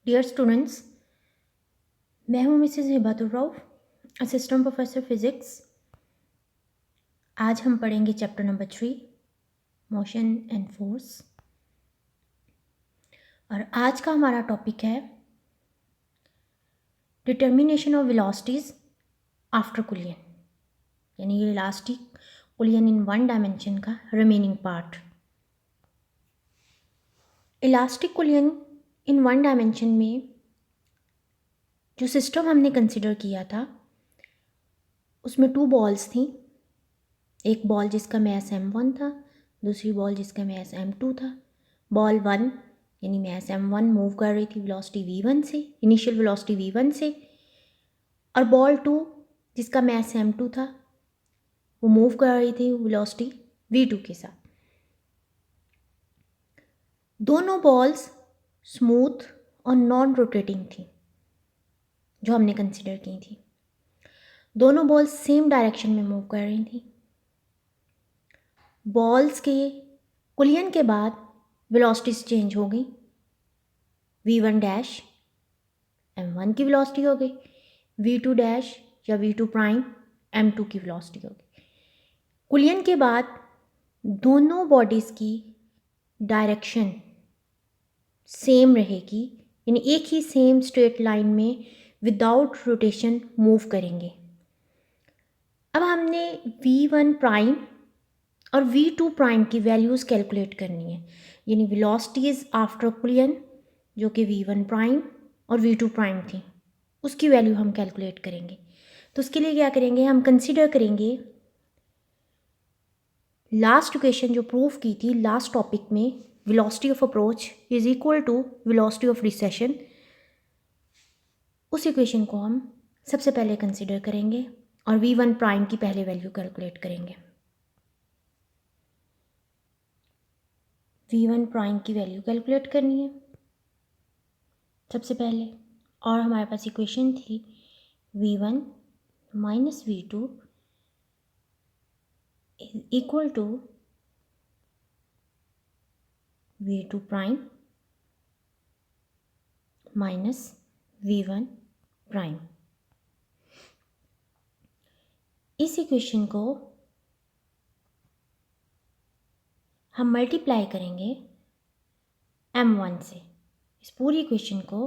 Dear students, मैं हूं Mrs Hibatur Rauf, assistant professor physics. आज हम पढ़ेंगे chapter number 3, motion and force. और आज का हमारा टॉपिक है determination of velocities after collision, यानी elastic collision in one dimension का remaining part. Elastic collision in one dimension में जो सिस्टम हमने कंसिडर किया था उसमें 2 बॉल्स थी। एक बॉल जिसका मैस m1 था, दूसरी बॉल जिसका मैस m2 था। बॉल 1 यानी मैस m1 मूव कर रही थी वेलोसिटी v1 से, इनिशियल वेलोसिटी v1 से, और बॉल 2 जिसका मैस m2 था वो मूव कर रही थी वेलोसिटी v2 के साथ। दोनों बॉल्स स्मूथ और नॉन रोटेटिंग थी जो हमने कंसिडर की थी। दोनों बॉल्स सेम डायरेक्शन में मूव कर रही थी। बॉल्स के कुलियन के बाद वेलोसिटीज चेंज हो गई। v1 डैश m1 की वेलोसिटी हो गई, v2 डैश या v2 प्राइम m2 की वेलोसिटी हो गई। कुलियन के बाद दोनों बॉडीज़ की डायरेक्शन सेम रहेगी, यानी एक ही सेम स्ट्रेट लाइन में विदाउट रोटेशन मूव करेंगे। अब हमने v1 प्राइम और v2 प्राइम की वैल्यूज़ कैलकुलेट करनी है, यानी वेलोसिटीज आफ्टर कुलियन जो कि v1 प्राइम और v2 प्राइम थी उसकी वैल्यू हम कैलकुलेट करेंगे। तो उसके लिए क्या करेंगे, हम कंसीडर करेंगे लास्ट इक्वेशन जो प्रूव की थी लास्ट टॉपिक में, velocity of approach is equal to velocity of recession. उस इक्वेशन को हम सबसे पहले कंसीडर करेंगे और v1 प्राइम की पहले वैल्यू कैलकुलेट करेंगे। v1 प्राइम की वैल्यू कैलकुलेट करनी है सबसे पहले, और हमारे पास इक्वेशन थी v1 minus v2 is equal to v2 prime minus v1 prime. इस इक्वेशन को हम मल्टीप्लाई करेंगे m1 से। इस पूरी इक्वेशन को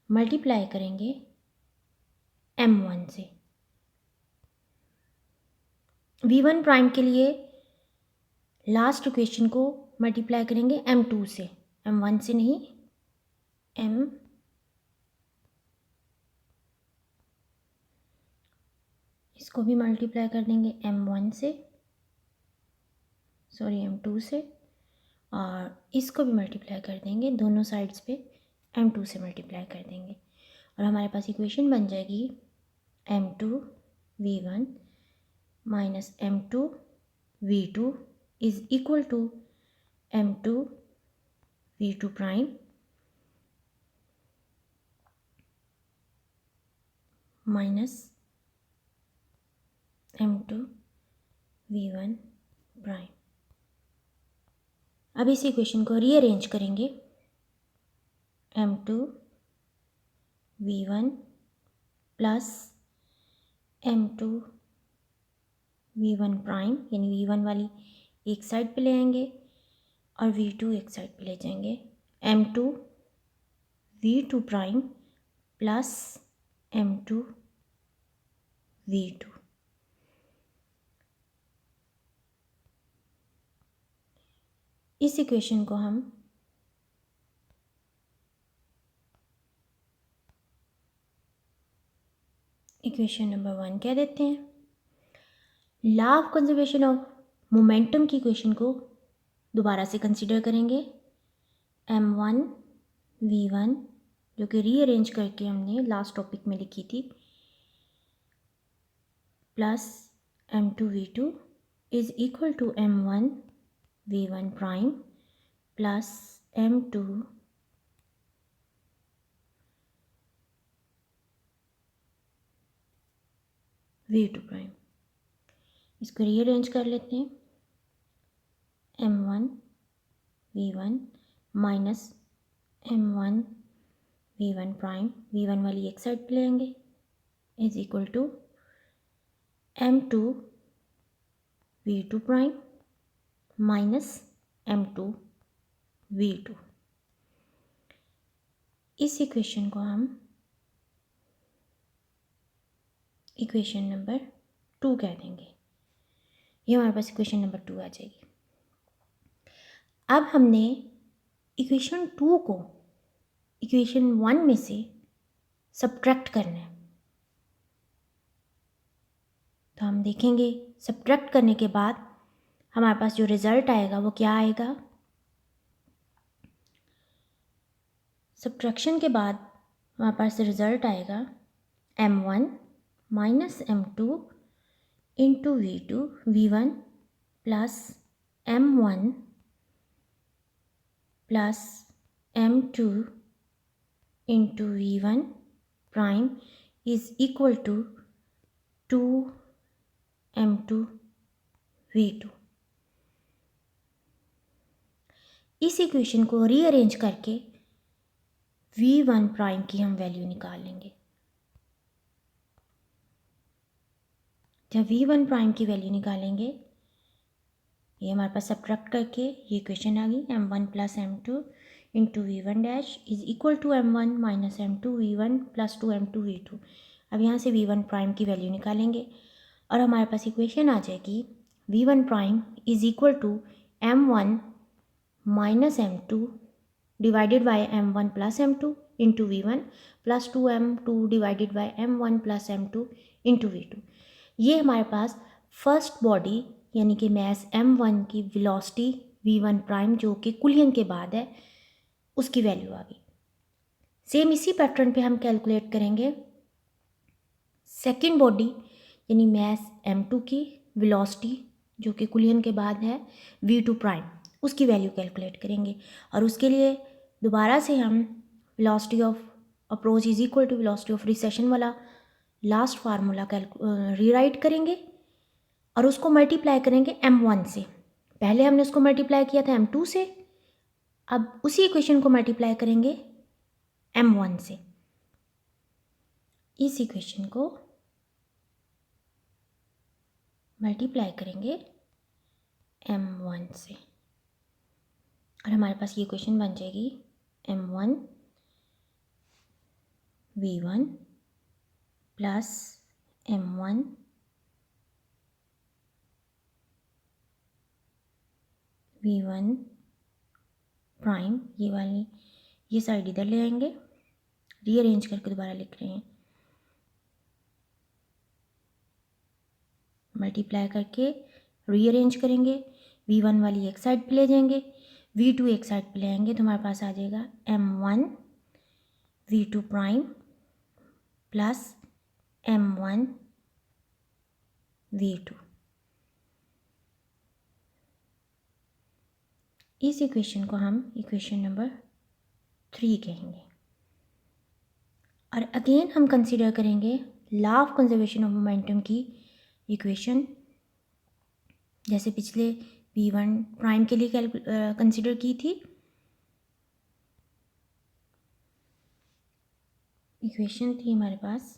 मल्टीप्लाई करेंगे m1 से। v1 प्राइम के लिए लास्ट इक्वेशन को मल्टीप्लाई करेंगे m2 से, m1 से नहीं, इसको भी मल्टीप्लाई कर देंगे m1 से, सॉरी m2 से, और इसको भी मल्टीप्लाई कर देंगे दोनों साइड्स पे m2 से मल्टीप्लाई कर देंगे, और हमारे पास इक्वेशन बन जाएगी m2 v1 minus m2 v2 is equal to m2 v2 prime minus m2 v1 prime. अब इस इक्वेशन को रीअरेंज करेंगे m2 v1 plus m2 v1 prime, यानी v1 वाली एक साइड पे ले आएंगे और v2 एक साइड पे ले जाएंगे, m2 v2 prime plus m2 v2। इस इक्वेशन को हम इक्वेशन नंबर 1 कह देते हैं। Law of conservation of momentum की इक्वेशन को दोबारा से कंसीडर करेंगे m1 v1 जो कि रीअरेंज करके हमने लास्ट टॉपिक में लिखी थी, plus m2 v2 is equal to m1 v1 prime plus m2 v2 prime. इसको रीअरेंज कर लेते हैं, m1 v1 minus m1 V1 prime, V1 वाली एक साइड पे लेंगे, is equal to M2 V2 prime minus M2 V2। इस equation को हम इक्वेशन नंबर 2 कह देंगे। ये हमारे पास इक्वेशन नंबर 2 आ जाएगी। अब हमने इक्वेशन 2 को इक्वेशन 1 में से सब्ट्रैक्ट करना है। तो हम देखेंगे सब्ट्रैक्ट करने के बाद हमारे पास जो रिज़ल्ट आएगा वो क्या आएगा। सब्ट्रैक्शन के बाद हमारे पास रिज़ल्ट आएगा M1 minus M2 into V2 V1 plus M1 plus M2 into V1 prime is equal to 2M2 V2। इस इक्वेशन को रीअरेंज करके V1 प्राइम की हम वैल्यू निकाल लेंगे। जब V1 प्राइम की वैल्यू निकालेंगे, ये हमारे पास सब्ट्रैक्ट करके ये इक्वेशन आ गई M1 plus M2 into V1 dash is equal to M1 minus M2 V1 plus 2M2 V2। अब यहाँ से V1 प्राइम की वैल्यू निकालेंगे और हमारे पास इक्वेशन आ जाएगी V1 prime is equal to M1 minus M2 divided by M1 plus M2 into V1 plus 2M2 divided by M1 plus M2 into V2। ये हमारे पास फर्स्ट बॉडी यानी कि मैस M1 की वेलोसिटी V1 प्राइम जो कि कुलियन के बाद है उसकी वैल्यू आ गई। सेम इसी पैटर्न पे हम कैलकुलेट करेंगे सेकेंड बॉडी यानी मैस M2 की वेलोसिटी जो कि कुलियन के बाद है V2 प्राइम, उसकी वैल्यू कैलकुलेट करेंगे। और उसके लिए दोबारा से हम velocity of approach is equal to velocity of recession वाला लास्ट फार्मूला रीराइट करेंगे और उसको मल्टीप्लाई करेंगे M1 से। पहले हमने उसको मल्टीप्लाई किया था M2 से, अब उसी इक्वेशन को मल्टीप्लाई करेंगे M1 से। इस इक्वेशन को मल्टीप्लाई करेंगे M1 से और हमारे पास ये इक्वेशन बन जाएगी M1 V1 plus M1 V1 prime, ये वाली ये साइड इधर ले आएंगे, रीअरेंज करके दोबारा लिख रहे हैं, मल्टीप्लाई करके रीअरेंज करेंगे, V1 वाली एक साइड पे ले जाएंगे, V2 एक साइड पे ले आएंगे, तो हमारे पास आ जाएगा M1 V2 prime plus M1 V2। इस इक्वेशन को हम इक्वेशन नंबर 3 कहेंगे। और अगेन हम कंसीडर करेंगे law of conservation of momentum की इक्वेशन, जैसे पिछले V1 प्राइम के लिए कंसीडर की थी। इक्वेशन थी हमारे पास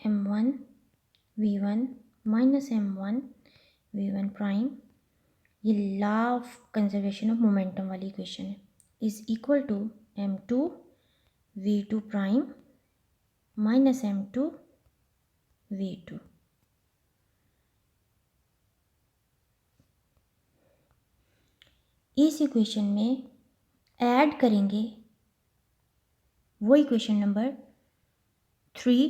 M1 V1 minus M1 V1 prime, ये law of conservation of momentum वाली इक्वेशन है, is equal to M2 V2 prime minus M2 V2। इस इक्वेशन में ऐड करेंगे वो इक्वेशन नंबर 3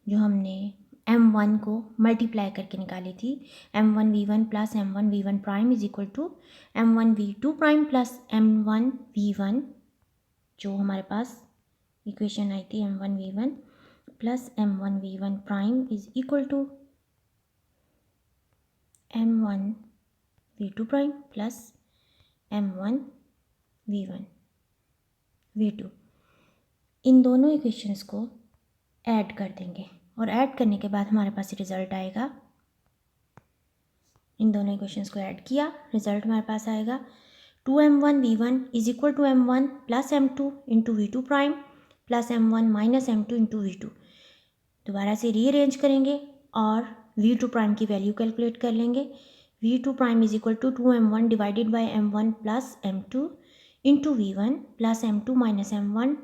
जो हमने M1 को मल्टीप्लाई करके निकाली थी, M1 V1 plus M1 V1 prime is equal to M1 V2 prime plus M1 V1, जो हमारे पास इक्वेशन आई थी M1 V1 plus M1 V1 prime is equal to M1 V2 prime plus M1 V1 V2। इन दोनों equations को add कर देंगे और add करने के बाद हमारे पास रिज़ल्ट आएगा। इन दोनों इक्वेशंस को ऐड किया, रिज़ल्ट हमारे पास आएगा 2m1 v1 is equal to m1 plus m2 into v2 prime plus m1 minus m2 into v2। दोबारा से रीअरेंज करेंगे और v2 प्राइम की वैल्यू कैलकुलेट कर लेंगे। v2 prime is equal to 2m1 divided by m1 plus m2 into v1 plus m2 minus m1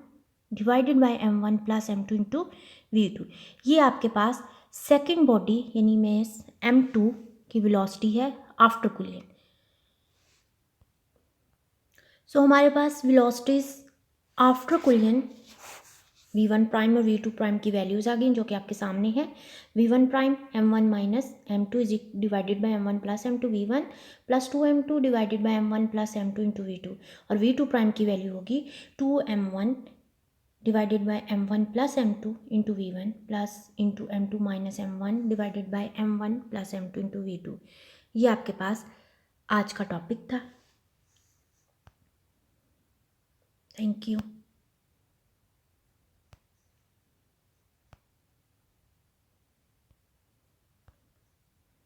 divided by m1 plus m2 into v2। ये आपके पास second body यानी में m2 की velocity है after cooling. So हमारे पास velocities after cooling v1 prime और v2 prime की वैल्यूज़ आ गई जो कि आपके सामने है। v1 prime m1 minus m2 is divided by m1 plus m2 v1 plus 2m2 divided by m1 plus m2 into v2 और v2 प्राइम की वैल्यू होगी 2m1 divided by m1 plus m2 into v1 plus into m2 minus m1 divided by m1 plus m2 into v2। ये आपके पास आज का topic था। Thank you.